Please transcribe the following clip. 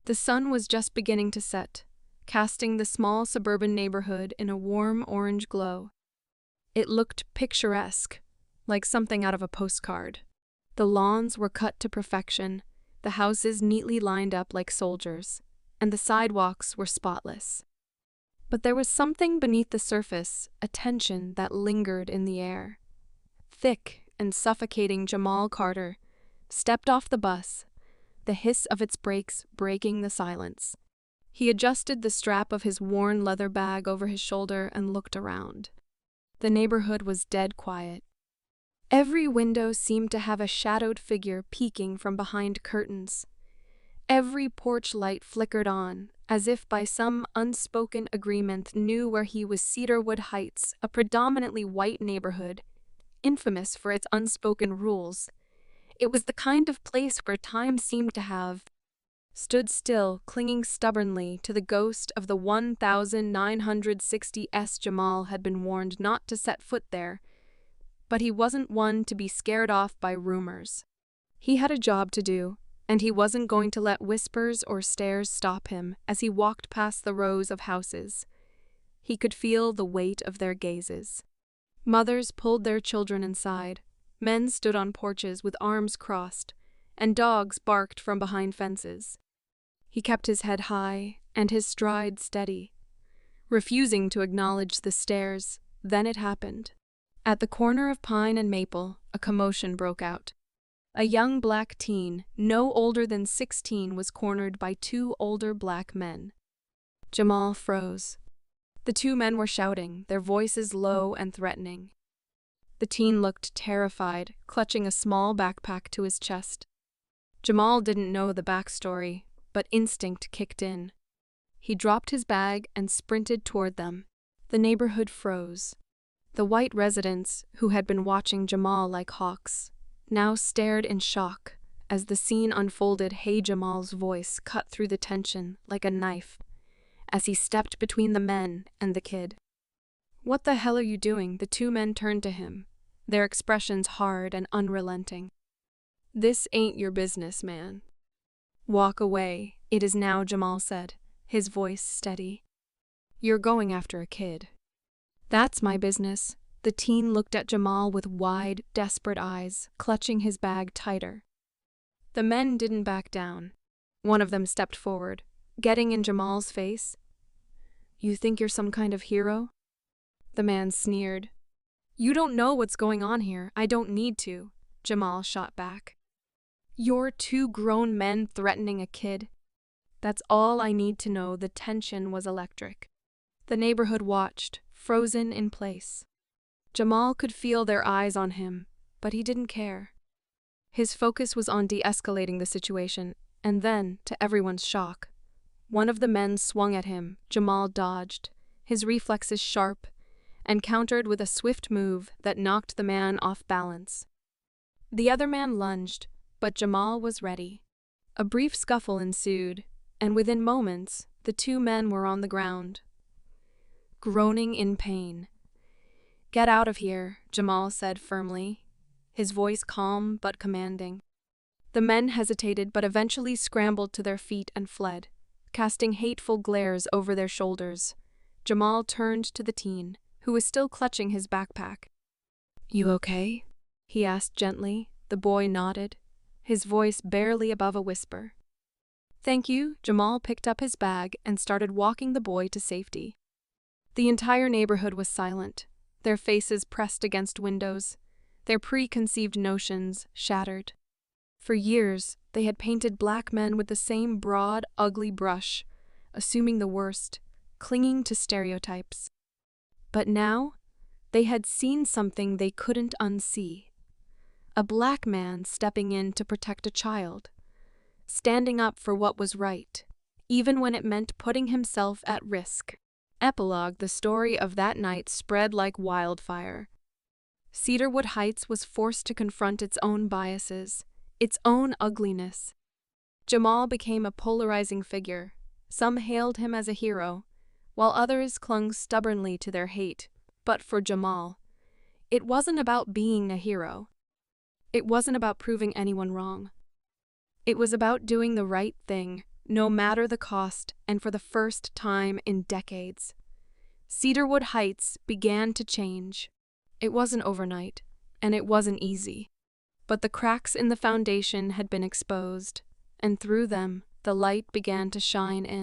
The sun was just beginning to set, casting the small suburban neighborhood in a warm orange glow. It looked picturesque, like something out of a postcard. The lawns were cut to perfection, the houses neatly lined up like soldiers, and the sidewalks were spotless. But there was something beneath the surface, a tension that lingered in the air. Thick and suffocating Jamal Carter stepped off the bus, the hiss of its brakes breaking the silence. He adjusted the strap of his worn leather bag over his shoulder and looked around. The neighborhood was dead quiet. Every window seemed to have a shadowed figure peeking from behind curtains. Every porch light flickered on, as if by some unspoken agreement knew where he was. Cedarwood Heights, a predominantly white neighborhood, infamous for its unspoken rules. It was the kind of place where time seemed to have stood still, clinging stubbornly to the ghost of the 1960s. Jamal had been warned not to set foot there, but he wasn't one to be scared off by rumors. He had a job to do, and he wasn't going to let whispers or stares stop him as he walked past the rows of houses. He could feel the weight of their gazes. Mothers pulled their children inside, men stood on porches with arms crossed, and dogs barked from behind fences. He kept his head high and his stride steady, refusing to acknowledge the stares. Then it happened. At the corner of Pine and Maple, a commotion broke out. A young black teen, no older than 16, was cornered by two older black men. Jamal froze. The two men were shouting, their voices low and threatening. The teen looked terrified, clutching a small backpack to his chest. Jamal didn't know the backstory, but instinct kicked in. He dropped his bag and sprinted toward them. The neighborhood froze. The white residents, who had been watching Jamal like hawks, now stared in shock as the scene unfolded. Hey, Jamal's voice cut through the tension like a knife as he stepped between the men and the kid. "What the hell are you doing?" The two men turned to him, their expressions hard and unrelenting. "This ain't your business, man." "Walk away. It is now," Jamal said, his voice steady. "You're going after a kid." "That's my business." The teen looked at Jamal with wide, desperate eyes, clutching his bag tighter. The men didn't back down. One of them stepped forward, getting in Jamal's face. "You think you're some kind of hero?" The man sneered. "You don't know what's going on here. I don't need to," Jamal shot back. "You're two grown men threatening a kid. That's all I need to know." The tension was electric. The neighborhood watched, frozen in place. Jamal could feel their eyes on him, but he didn't care. His focus was on de-escalating the situation, and then, to everyone's shock, one of the men swung at him. Jamal dodged, his reflexes sharp, and countered with a swift move that knocked the man off balance. The other man lunged, but Jamal was ready. A brief scuffle ensued, and within moments, the two men were on the ground, groaning in pain. "Get out of here," Jamal said firmly, his voice calm but commanding. The men hesitated but eventually scrambled to their feet and fled, casting hateful glares over their shoulders. Jamal turned to the teen, who was still clutching his backpack. "You okay?" he asked gently. The boy nodded, his voice barely above a whisper. "Thank you." Jamal picked up his bag and started walking the boy to safety. The entire neighborhood was silent, their faces pressed against windows, their preconceived notions shattered. For years, they had painted black men with the same broad, ugly brush, assuming the worst, clinging to stereotypes. But now, they had seen something they couldn't unsee. A black man stepping in to protect a child, standing up for what was right, even when it meant putting himself at risk. Epilogue: the story of that night spread like wildfire. Cedarwood Heights was forced to confront its own biases, its own ugliness. Jamal became a polarizing figure. Some hailed him as a hero, while others clung stubbornly to their hate. But for Jamal, it wasn't about being a hero. It wasn't about proving anyone wrong. It was about doing the right thing, no matter the cost, and for the first time in decades. Cedarwood Heights began to change. It wasn't overnight, and it wasn't easy. But the cracks in the foundation had been exposed, and through them, the light began to shine in.